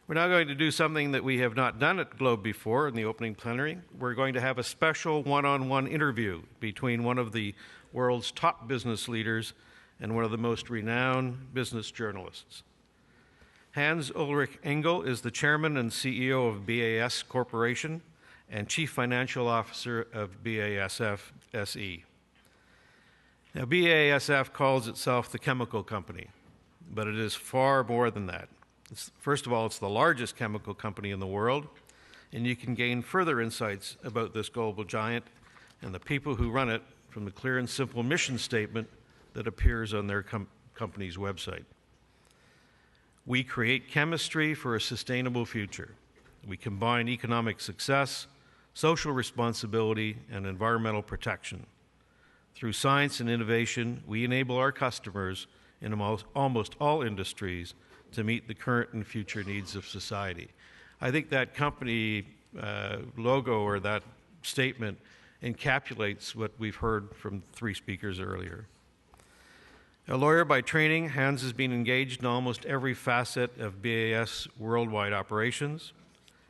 We're now going to do something that we have not done at Globe before in the opening plenary. We're going to have a special one-on-one interview between one of the world's top business leaders and one of the most renowned business journalists. Hans Engel is the chairman and CEO of BASF Corporation and chief financial officer of BASF SE. Now, BASF calls itself the chemical company, but it is far more than that. First of all, it's the largest chemical company in the world, and you can gain further insights about this global giant and the people who run it from the clear and simple mission statement that appears on their company's website. We create chemistry for a sustainable future. We combine economic success, social responsibility, and environmental protection. Through science and innovation, we enable our customers in almost all industries to meet the current and future needs of society. I think that company logo or that statement encapsulates what we've heard from three speakers earlier. A lawyer by training, Hans has been engaged in almost every facet of BASF's worldwide operations.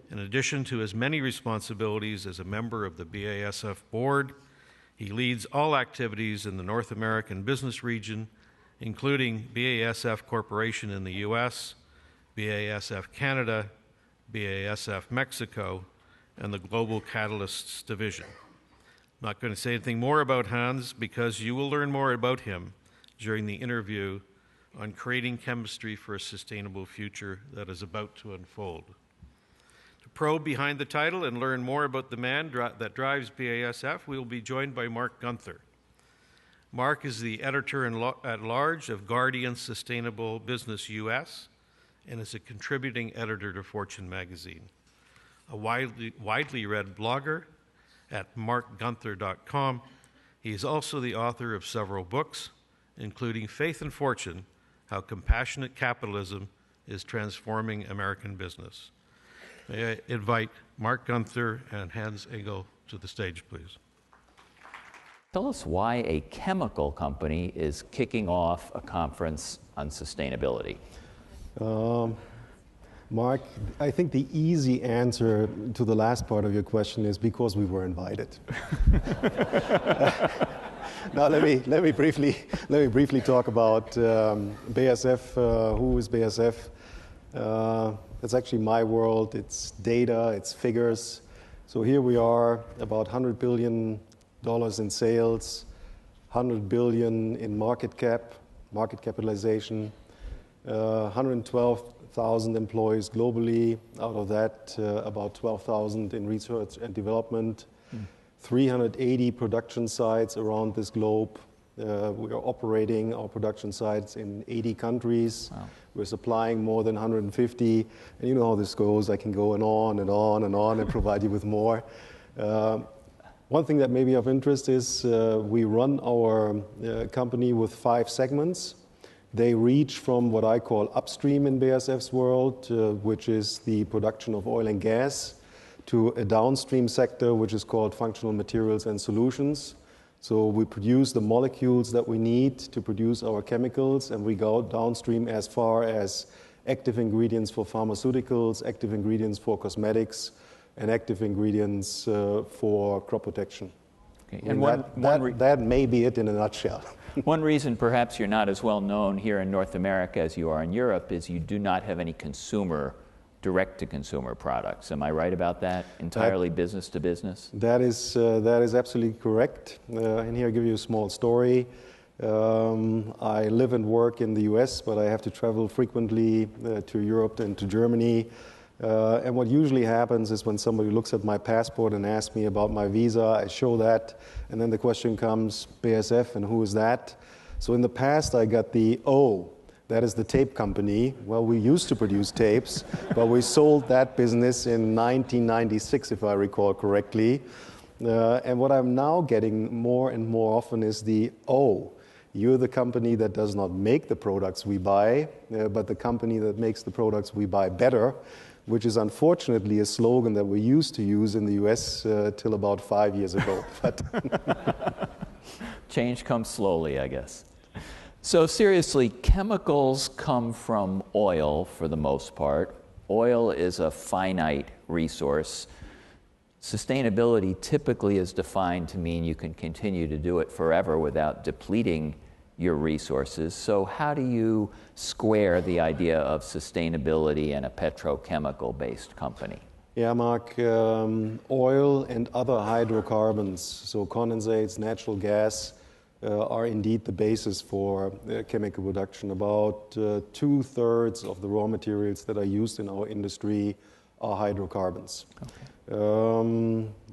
In addition to his many responsibilities as a member of the BASF board, he leads all activities in the North American business region, including BASF Corporation in the US, BASF Canada, BASF Mexico, and the Global Catalysts Division. I'm not going to say anything more about Hans because you will learn more about him during the interview on creating chemistry for a sustainable future that is about to unfold. To probe behind the title and learn more about the man that drives BASF, we will be joined by Marc Gunther. Marc is the editor-at-large of Guardian Sustainable Business US and is a contributing editor to Fortune magazine. A widely read blogger at marcgunther.com, he is also the author of several books, including Faith and Fortune, How Compassionate Capitalism is Transforming American Business. May I invite Marc Gunther and Hans Engel to the stage, please. Tell us why a chemical company is kicking off a conference on sustainability. Mark, I think the easy answer to the last part of your question is because we were invited. Now let me briefly talk about BASF. Who is BASF? It's actually my world. It's data. It's figures. So here we are, about $100 billion in sales, 100 billion in market capitalization, 112,000 employees globally. Out of that, about 12,000 in research and development, 380 production sites around this globe. We are operating our production sites in 80 countries. Wow. We're supplying more than 150. And you know how this goes. I can go on and on and on and provide you with more. One thing that may be of interest is we run our company with 5 segments. They reach from what I call upstream in BASF's world, which is the production of oil and gas, to a downstream sector, which is called functional materials and solutions. So we produce the molecules that we need to produce our chemicals, and we go downstream as far as active ingredients for pharmaceuticals, active ingredients for cosmetics, and active ingredients for crop protection. Okay. And that may be it in a nutshell. One reason perhaps you're not as well known here in North America as you are in Europe is you do not have any direct-to-consumer products. Am I right about that? Entirely business to business? That is absolutely correct. And here I'll give you a small story. I live and work in the US, but I have to travel frequently to Europe and to Germany. And what usually happens is when somebody looks at my passport and asks me about my visa, I show that, and then the question comes, BASF, and who is that? So in the past, I got the, oh, that is the tape company. Well, we used to produce tapes, but we sold that business in 1996, if I recall correctly. And what I'm now getting more and more often is the, oh, you're the company that does not make the products we buy, but the company that makes the products we buy better, which is unfortunately a slogan that we used to use in the US till about 5 years ago. Change comes slowly, I guess. So seriously, chemicals come from oil for the most part. oil is a finite resource. Sustainability typically is defined to mean you can continue to do it forever without depleting your resources. So how do you square the idea of sustainability and a petrochemical-based company? Yeah, Marc, oil and other hydrocarbons, so condensates, natural gas, are indeed the basis for chemical production. About 2/3 of the raw materials that are used in our industry are hydrocarbons. Okay.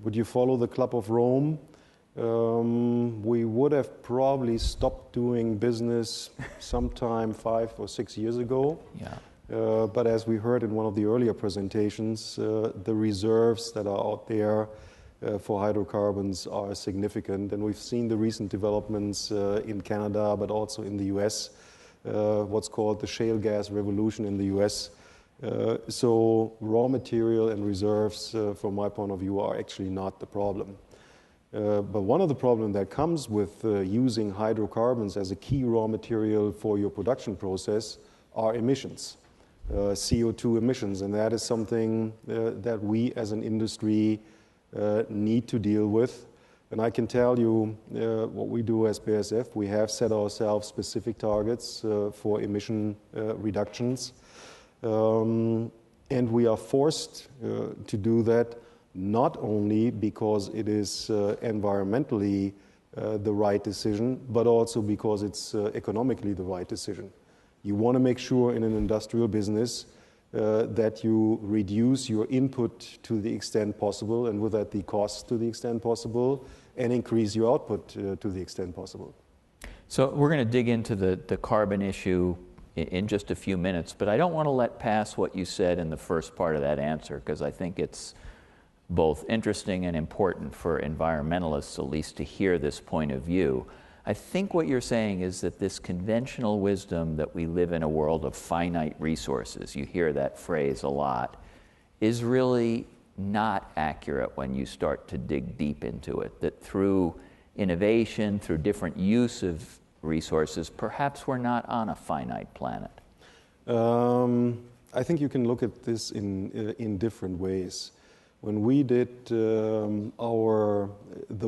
Would you follow the Club of Rome? We would have probably stopped doing business sometime 5 or 6 years ago. Yeah. But as we heard in one of the earlier presentations, the reserves that are out there for hydrocarbons are significant. And we've seen the recent developments in Canada, but also in the US, what's called the shale gas revolution in the US. So raw material and reserves, from my point of view, are actually not the problem. But one of the problems that comes with using hydrocarbons as a key raw material for your production process are emissions, CO2 emissions. And that is something that we as an industry need to deal with. And I can tell you what we do as BASF. We have set ourselves specific targets for emission reductions. And we are forced to do that not only because it is environmentally the right decision, but also because it's economically the right decision. You want to make sure in an industrial business that you reduce your input to the extent possible, and with that the cost to the extent possible, and increase your output to the extent possible. So we're going to dig into the carbon issue in just a few minutes, but I don't want to let pass what you said in the first part of that answer, because I think it's both interesting and important for environmentalists, at least, to hear this point of view. I think what you're saying is that this conventional wisdom that we live in a world of finite resources, you hear that phrase a lot, is really not accurate when you start to dig deep into it, that through innovation, through different use of resources, perhaps we're not on a finite planet. I think you can look at this in different ways. When we did the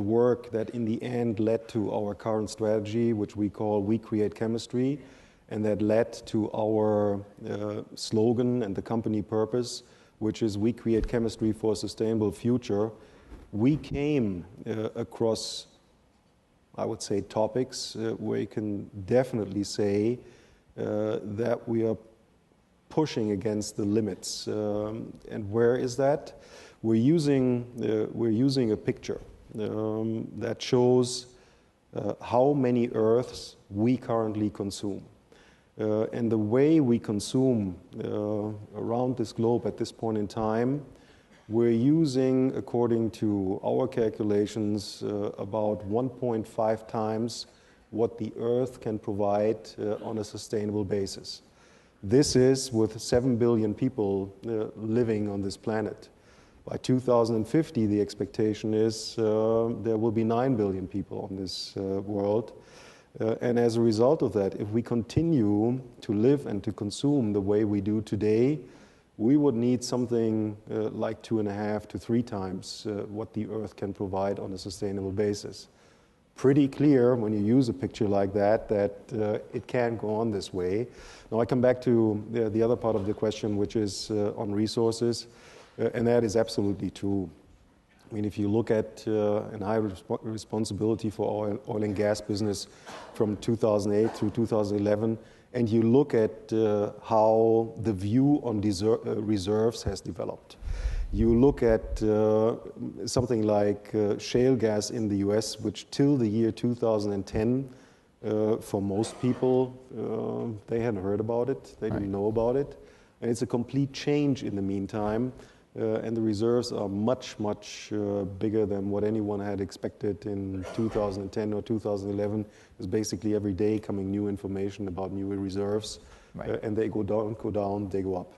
work that in the end led to our current strategy, which we call We Create Chemistry, and that led to our slogan and the company purpose, which is We Create Chemistry for a Sustainable Future, we came across, I would say, topics where you can definitely say that we are pushing against the limits. And where is that? We're using a picture that shows how many Earths we currently consume. And the way we consume around this globe at this point in time, we're using, according to our calculations, about 1.5 times what the Earth can provide on a sustainable basis. This is with 7 billion people living on this planet. By 2050, the expectation is there will be 9 billion people on this world. And as a result of that, if we continue to live and to consume the way we do today, we would need something like 2.5 to 3 times what the Earth can provide on a sustainable basis. Pretty clear when you use a picture like that it can't go on this way. Now I come back to the other part of the question, which is on resources, and that is absolutely true. I mean, if you look at an high responsibility for oil and gas business from 2008 through 2011, and you look at how the view on reserves has developed. You look at something like shale gas in the US, which till the year 2010, for most people, they hadn't heard about it, they didn't know about it. And it's a complete change in the meantime. And the reserves are much, much bigger than what anyone had expected in 2010 or 2011. There's basically every day coming new information about new reserves, and they go down, they go up.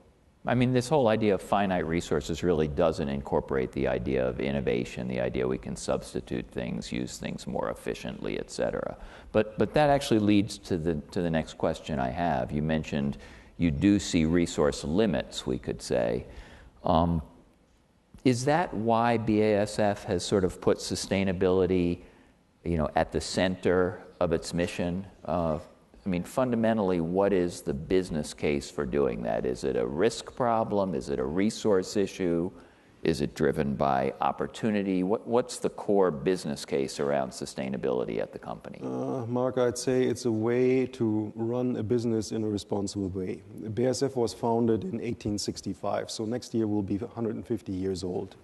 I mean, this whole idea of finite resources really doesn't incorporate the idea of innovation, the idea we can substitute things, use things more efficiently, et cetera. But that actually leads to the next question I have. You mentioned you do see resource limits, we could say. Is that why BASF has sort of put sustainability, at the center of its mission? Fundamentally, what is the business case for doing that? Is it a risk problem? Is it a resource issue? Is it driven by opportunity? What's the core business case around sustainability at the company? Marc, I'd say it's a way to run a business in a responsible way. BASF was founded in 1865, so next year we'll be 150 years old.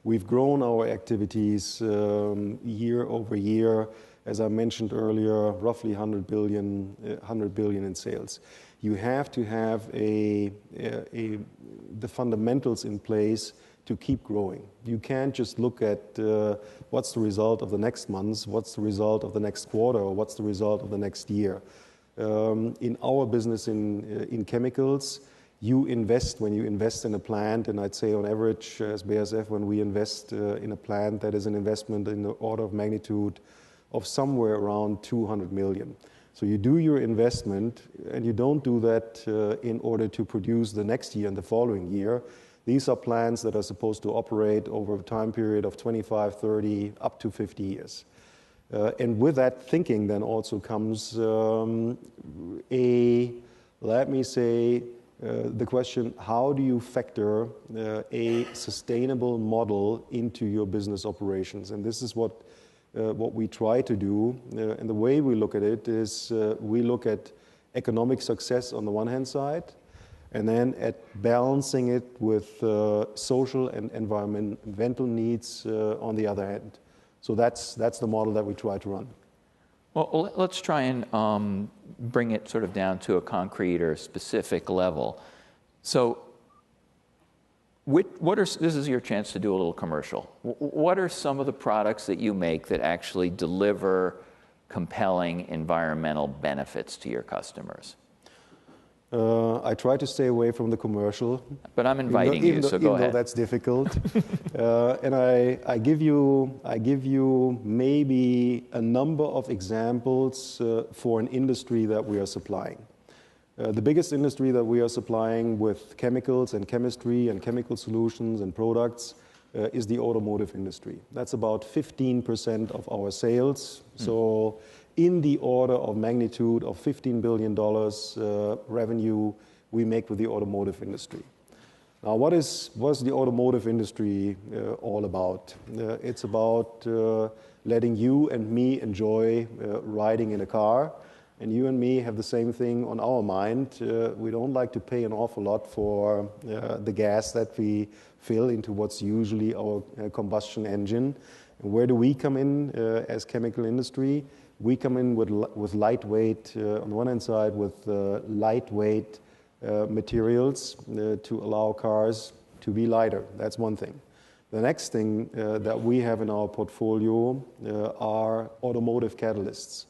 We've grown our activities year over year, as I mentioned earlier, roughly 100 billion in sales. You have to have the fundamentals in place to keep growing. You can't just look at what's the result of the next month, what's the result of the next quarter, or what's the result of the next year. In our business in chemicals, when you invest in a plant, and I'd say on average as BASF, when we invest in a plant, that is an investment in the order of magnitude of somewhere around 200 million. So you do your investment, and you don't do that in order to produce the next year and the following year. These are plants that are supposed to operate over a time period of 25, 30, up to 50 years. And with that thinking then also comes the question, how do you factor a sustainable model into your business operations? And this is what we try to do. And the way we look at it is we look at economic success on the one hand side, and then at balancing it with social and environmental needs on the other hand. So that's the model that we try to run. Well, let's try and bring it sort of down to a concrete or specific level. So this is your chance to do a little commercial. What are some of the products that you make that actually deliver compelling environmental benefits to your customers? I try to stay away from the commercial. But I'm inviting you, so go ahead. Even though that's difficult. And I give you maybe a number of examples for an industry that we are supplying. The biggest industry that we are supplying with chemicals and chemistry and chemical solutions and products is the automotive industry. That's about 15% of our sales. So in the order of magnitude of $15 billion revenue we make with the automotive industry. Now, what is the automotive industry all about? It's about letting you and me enjoy riding in a car. And you and me have the same thing on our mind. We don't like to pay an awful lot for the gas that we fill into what's usually our combustion engine. And where do we come in as chemical industry? We come in with lightweight, on the one hand side, with lightweight materials to allow cars to be lighter. That's one thing. The next thing that we have in our portfolio are automotive catalysts.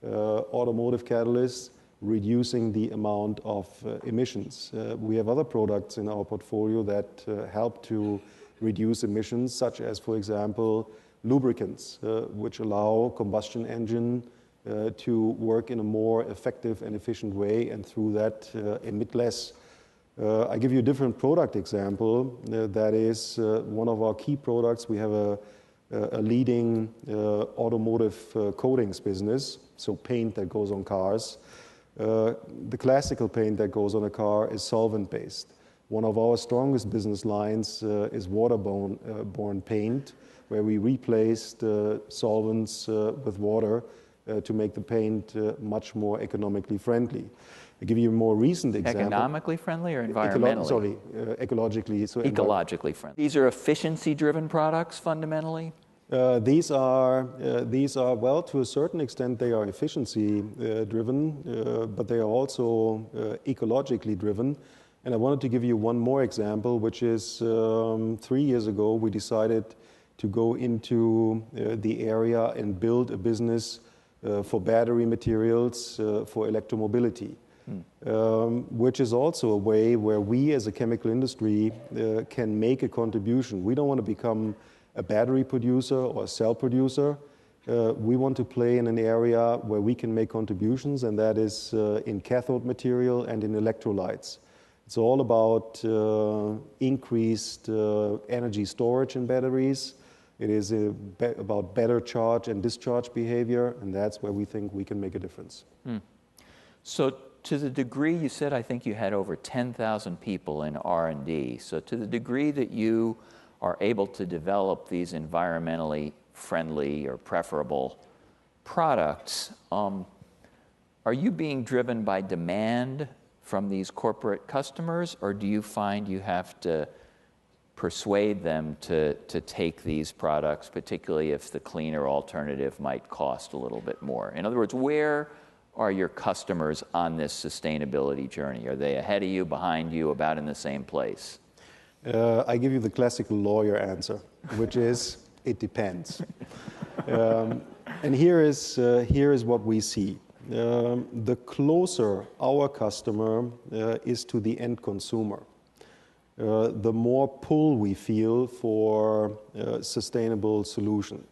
Automotive catalysts reducing the amount of emissions. We have other products in our portfolio that help to reduce emissions, such as, for example, lubricants, which allow combustion engine to work in a more effective and efficient way, and through that emit less. I give you a different product example. That is one of our key products. We have a leading automotive coatings business, so paint that goes on cars. The classical paint that goes on a car is solvent-based. One of our strongest business lines is waterborne paint, where we replaced solvents with water to make the paint much more economically friendly. I'll give you a more recent example. Economically friendly or environmentally? Ecologically. So ecologically friendly. These are efficiency-driven products, fundamentally? These are, well, to a certain extent, they are efficiency-driven, but they are also ecologically driven. And I wanted to give you one more example, which is 3 years ago, we decided to go into the area and build a business for battery materials for electromobility, which is also a way where we as a chemical industry can make a contribution. We don't want to become a battery producer or a cell producer. we want to play in an area where we can make contributions, and that is in cathode material and in electrolytes. It's all about increased energy storage in batteries. It is about better charge and discharge behavior, and that's where we think we can make a difference. So to the degree you said, I think you had over 10,000 people in R&D. So to the degree that you are able to develop these environmentally friendly or preferable products, are you being driven by demand from these corporate customers, or do you find you have to persuade them to take these products, particularly if the cleaner alternative might cost a little bit more? In other words, where are your customers on this sustainability journey? Are they ahead of you, behind you, about in the same place? I give you the classical lawyer answer, which is, it depends. And here is what we see. The closer our customer is to the end consumer, the more pull we feel for sustainable solution.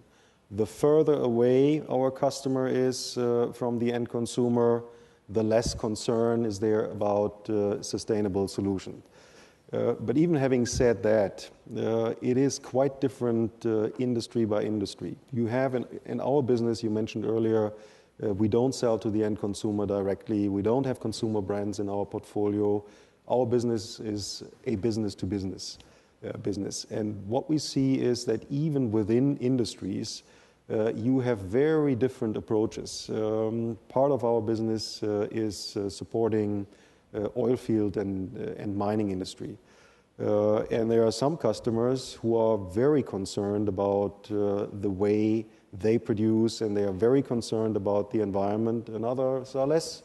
The further away our customer is from the end consumer, the less concern is there about sustainable solution. But even having said that, it is quite different industry by industry. You have in our business, you mentioned earlier, we don't sell to the end consumer directly. We don't have consumer brands in our portfolio. Our business is a business-to-business business. And what we see is that even within industries, you have very different approaches. Part of our business is supporting oil field and mining industry. And there are some customers who are very concerned about the way they produce, and they are very concerned about the environment, and others are less.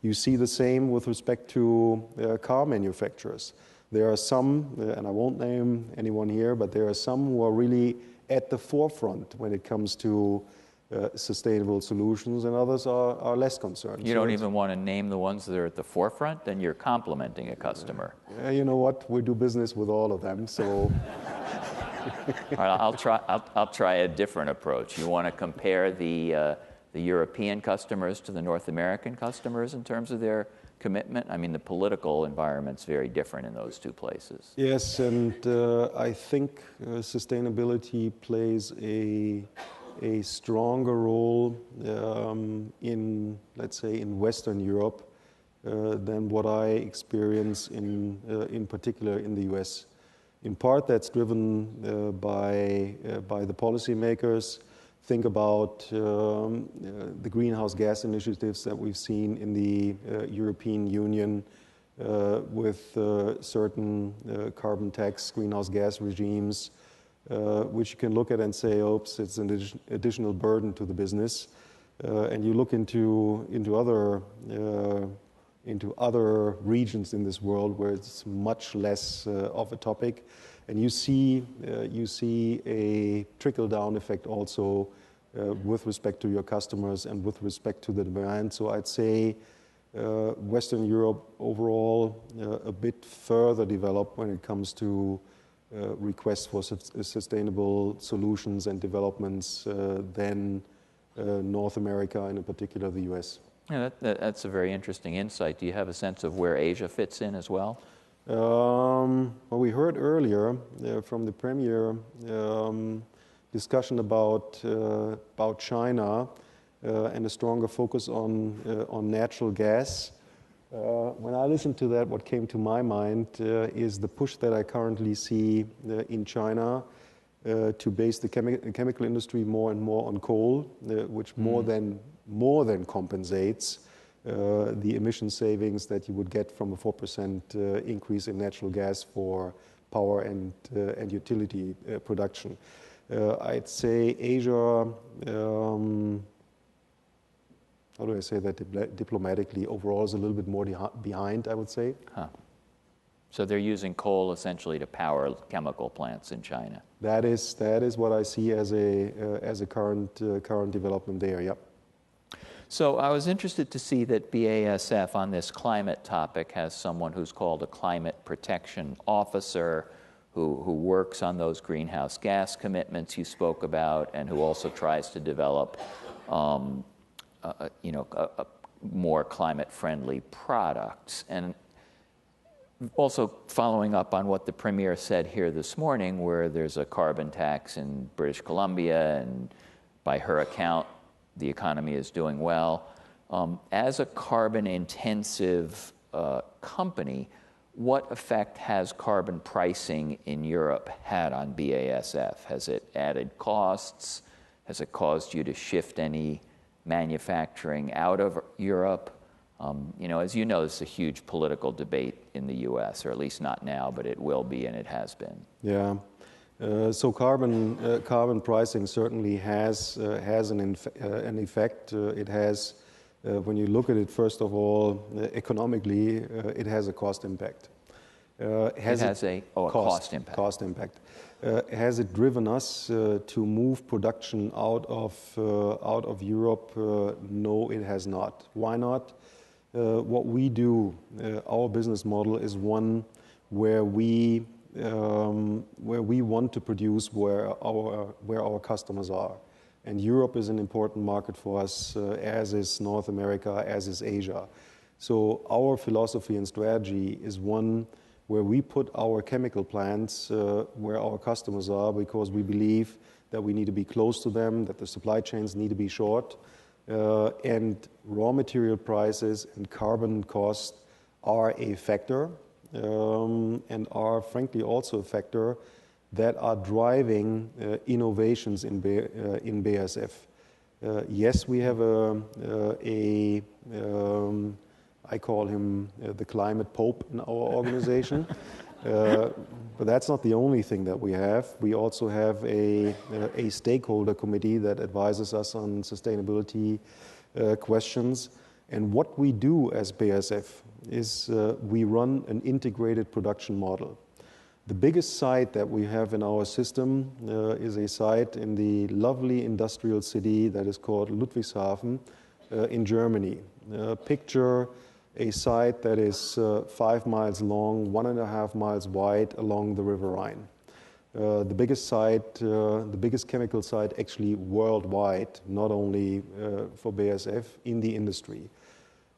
You see the same with respect to car manufacturers. There are some, and I won't name anyone here, but there are some who are really at the forefront when it comes to sustainable solutions, and others are less concerned. You don't even want to name the ones that are at the forefront, then you're complimenting a customer. You know what? We do business with all of them, so. All right, I'll try a different approach. You want to compare the European customers to the North American customers in terms of their commitment? I mean, the political environment's very different in those two places. Yes, and I think sustainability plays a stronger role in, let's say, in Western Europe than what I experience in particular in the US. In part, that's driven by the policymakers. Think about the greenhouse gas initiatives that we've seen in the European Union with certain carbon tax, greenhouse gas regimes, which you can look at and say, oops, it's an additional burden to the business. And you look into other regions in this world where it's much less of a topic, and you see a trickle-down effect also with respect to your customers and with respect to the demand. So I'd say Western Europe overall a bit further developed when it comes to requests for sustainable solutions and developments than North America and in particular the US. Yeah, that's a very interesting insight. Do you have a sense of where Asia fits in as well? Well, we heard earlier from the Premier discussion about China and a stronger focus on natural gas. When I listened to that, what came to my mind is the push that I currently see in China to base the chemical industry more and more on coal, which more than compensates the emission savings that you would get from a 4% increase in natural gas for power and utility production. I'd say Asia, how do I say that diplomatically, overall is a little bit more behind, I would say. Huh. So they're using coal essentially to power chemical plants in China. That is what I see as a current development there. Yep. So I was interested to see that BASF on this climate topic has someone who's called a climate protection officer who works on those greenhouse gas commitments you spoke about, and who also tries to develop, more climate-friendly products. And also following up on what the Premier said here this morning, where there's a carbon tax in British Columbia, and by her account, the economy is doing well. As a carbon-intensive company, what effect has carbon pricing in Europe had on BASF? Has it added costs? Has it caused you to shift any manufacturing out of Europe? As you know, this is a huge political debate in the U.S., or at least not now, but it will be, and it has been. Yeah. So carbon pricing certainly has an effect. It has, when you look at it, first of all, economically, it has a cost impact. Has a cost impact. Cost impact. Has it driven us to move production out of Europe? No, it has not. Why not? What we do, our business model is one where we want to produce where our customers are, and Europe is an important market for us, as is North America, as is Asia. So our philosophy and strategy is one where we put our chemical plants where our customers are, because we believe that we need to be close to them, that the supply chains need to be short, and raw material prices and carbon cost are a factor, and are frankly also a factor that are driving innovations in BASF. Yes, we have I call him the climate pope in our organization, but that's not the only thing that we have. We also have a stakeholder committee that advises us on sustainability questions. And what we do as BASF is we run an integrated production model. The biggest site that we have in our system is a site in the lovely industrial city that is called Ludwigshafen in Germany. Picture a site that is 5 miles long, 1.5 miles wide along the River Rhine. The biggest site, the biggest chemical site actually worldwide, not only for BASF, in the industry.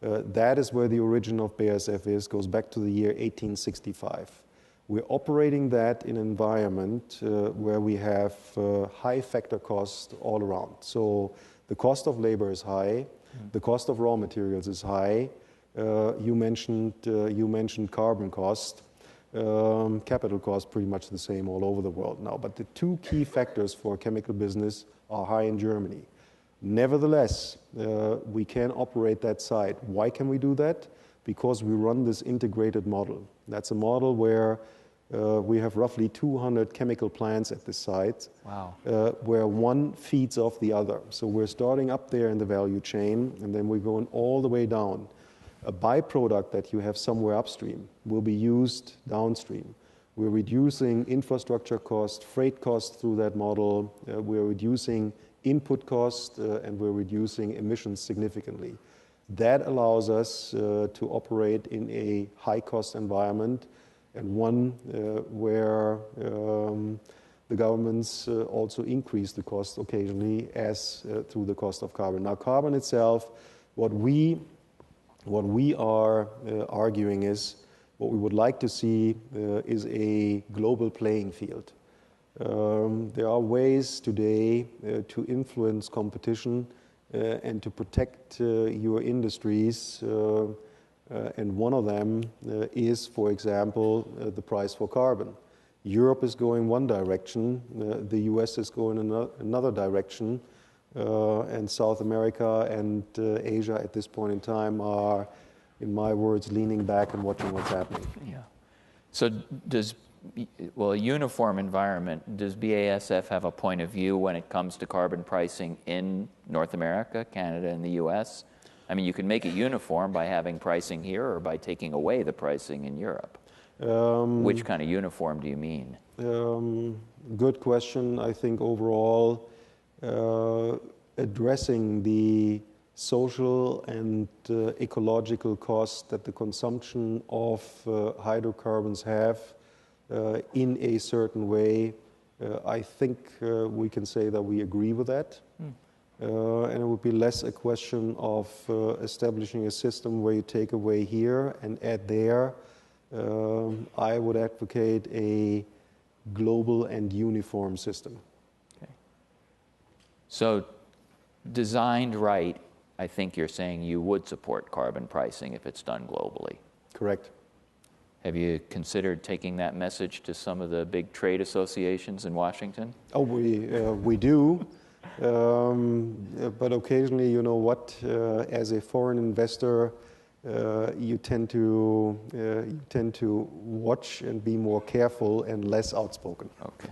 That is where the origin of BASF is, goes back to the year 1865. We're operating that in an environment where we have high factor cost all around. So the cost of labor is high, the cost of raw materials is high. You mentioned carbon cost, capital cost, pretty much the same all over the world now. But the two key factors for a chemical business are high in Germany. Nevertheless, we can operate that site. Why can we do that? Because we run this integrated model. That's a model where we have roughly 200 chemical plants at this site. Wow. Where one feeds off the other. So we're starting up there in the value chain, and then we're going all the way down. A byproduct that you have somewhere upstream will be used downstream. We're reducing infrastructure cost, freight cost through that model. We're reducing input cost, and we're reducing emissions significantly. That allows us to operate in a high-cost environment, and one where the governments also increase the cost occasionally, as through the cost of carbon. Now, carbon itself, what we are arguing is, what we would like to see is a global playing field. There are ways today to influence competition and to protect your industries, and one of them is, for example, the price for carbon. Europe is going one direction, the US is going another direction, and South America and Asia at this point in time are, in my words, leaning back and watching what's happening. Yeah. So a uniform environment, does BASF have a point of view when it comes to carbon pricing in North America, Canada, and the US? I mean, you can make it uniform by having pricing here or by taking away the pricing in Europe. Which kind of uniform do you mean? Good question. I think overall, addressing the social and ecological costs that the consumption of hydrocarbons have in a certain way, I think we can say that we agree with that. And it would be less a question of establishing a system where you take away here and add there. I would advocate a global and uniform system. Okay. So designed right, I think you're saying you would support carbon pricing if it's done globally. Correct. Have you considered taking that message to some of the big trade associations in Washington? Oh, we do. But occasionally, you know what, as a foreign investor, you tend to watch and be more careful and less outspoken. Okay.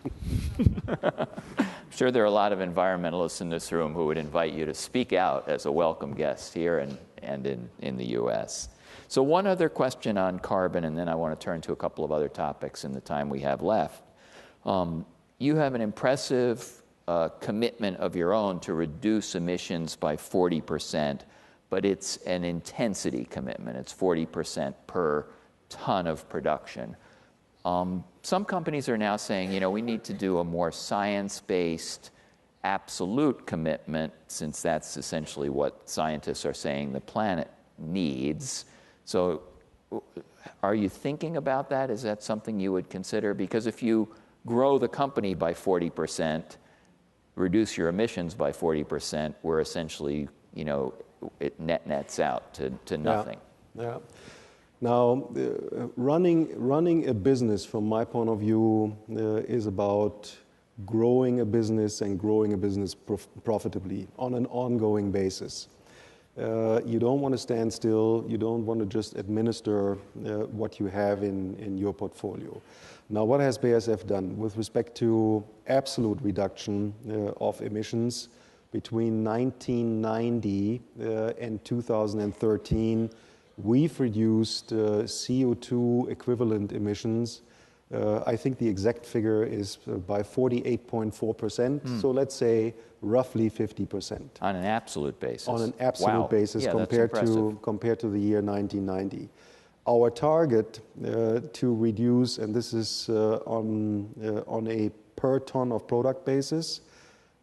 I'm sure there are a lot of environmentalists in this room who would invite you to speak out as a welcome guest here and in the U.S. So one other question on carbon, and then I want to turn to a couple of other topics in the time we have left. You have an impressive commitment of your own to reduce emissions by 40%, but it's an intensity commitment. It's 40% per ton of production. Some companies are now saying, you know, we need to do a more science-based absolute commitment, since that's essentially what scientists are saying the planet needs. So are you thinking about that? Is that something you would consider? Because if you grow the company by 40%, reduce your emissions by 40%, we're essentially, you know, it nets out to nothing. Yeah. Now, running a business, from my point of view, is about growing a business and growing a business profitably on an ongoing basis. You don't want to stand still. You don't want to just administer what you have in your portfolio. Now, what has BASF done with respect to absolute reduction of emissions between 1990 and 2013? We've reduced CO2 equivalent emissions. I think the exact figure is by 48.4%. So let's say roughly 50%. On an absolute basis. On an absolute basis, compared to the year 1990. Our target to reduce, and this is on a per ton of product basis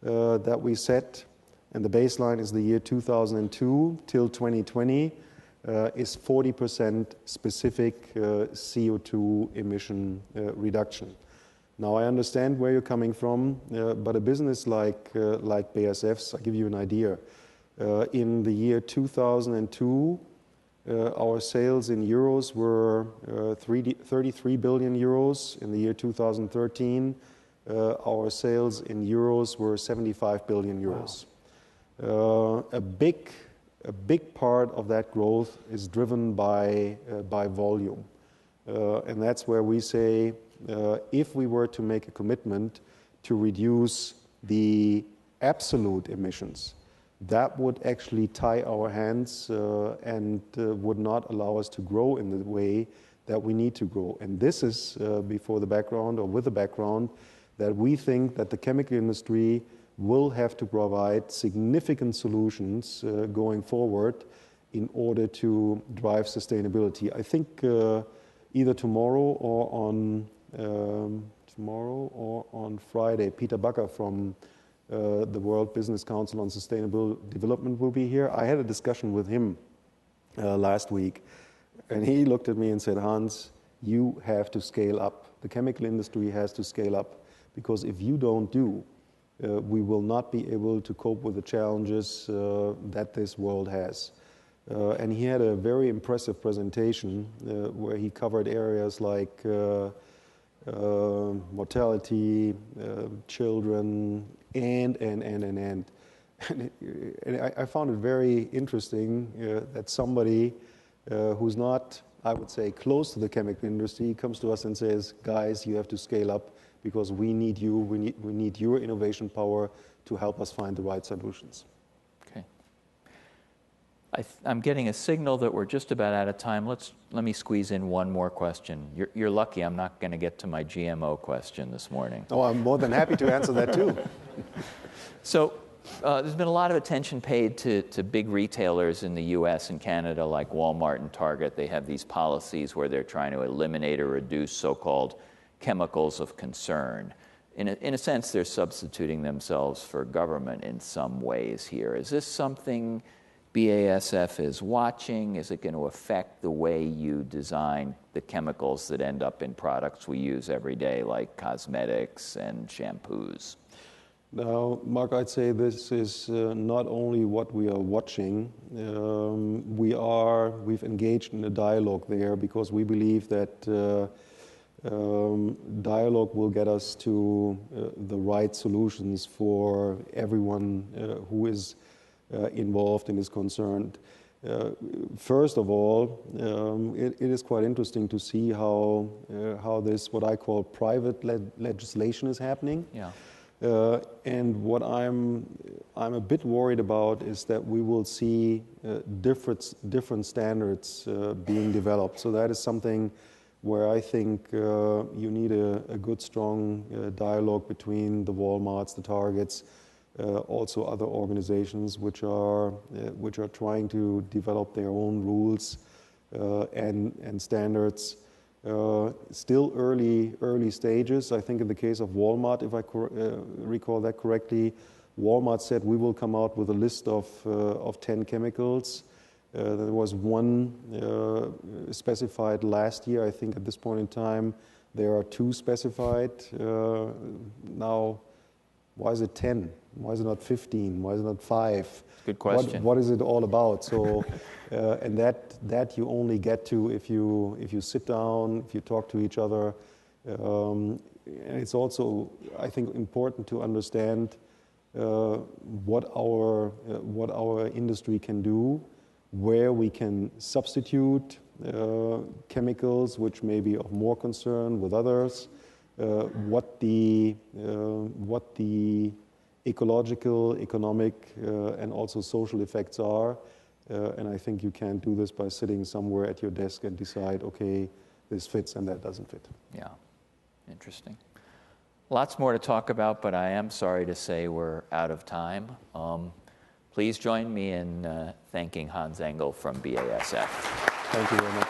that we set, and the baseline is the year 2002 till 2020, is 40% specific CO2 emission reduction. Now, I understand where you're coming from, but a business like BASF's, I'll give you an idea. In the year 2002, our sales in euros were 33 billion euros. In the year 2013, our sales in euros were 75 billion euros. Wow. A big part of that growth is driven by volume. And that's where we say, if we were to make a commitment to reduce the absolute emissions, that would actually tie our hands and would not allow us to grow in the way that we need to grow. And this is with the background that we think that the chemical industry will have to provide significant solutions going forward in order to drive sustainability. I think either tomorrow or on Friday, Peter Bakker from the World Business Council on Sustainable Development will be here. I had a discussion with him last week, and he looked at me and said, Hans, you have to scale up. The chemical industry has to scale up, because if you don't do, we will not be able to cope with the challenges that this world has. And he had a very impressive presentation where he covered areas like mortality, children, and I found it very interesting that somebody who's not, I would say, close to the chemical industry comes to us and says, guys, you have to scale up because we need you, we need your innovation power to help us find the right solutions. Okay. I'm getting a signal that we're just about out of time. Let me squeeze in one more question. You're lucky I'm not going to get to my GMO question this morning. Oh, I'm more than happy to answer that too. So there's been a lot of attention paid to big retailers in the US and Canada like Walmart and Target. They have these policies where they're trying to eliminate or reduce so-called chemicals of concern. In a sense, they're substituting themselves for government in some ways here. Is this something BASF is watching? Is it going to affect the way you design the chemicals that end up in products we use every day, like cosmetics and shampoos? Now, Mark, I'd say this is not only what we are watching. We've engaged in a dialogue there because we believe that dialogue will get us to the right solutions for everyone who is involved and is concerned. First of all, it is quite interesting to see how this, what I call private legislation, is happening. Yeah. And what I'm a bit worried about is that we will see different standards being developed. So that is something where I think you need a good, strong dialogue between the Walmarts, the Targets, also other organizations which are trying to develop their own rules and standards. Still early stages. I think in the case of Walmart, if I recall that correctly, Walmart said we will come out with a list of 10 chemicals. There was one specified last year. I think at this point in time there are 2 specified. Now, why is it 10? Why is it not 15? Why is it not 5? Good question. What is it all about? So, and that you only get to if you sit down, if you talk to each other. And it's also, I think, important to understand what our industry can do, where we can substitute chemicals which may be of more concern with others, what the ecological, economic, and also social effects are. And I think you can't do this by sitting somewhere at your desk and decide, okay, this fits and that doesn't fit. Yeah, interesting. Lots more to talk about, but I am sorry to say we're out of time. Please join me in thanking Hans Engel from BASF. Thank you very much.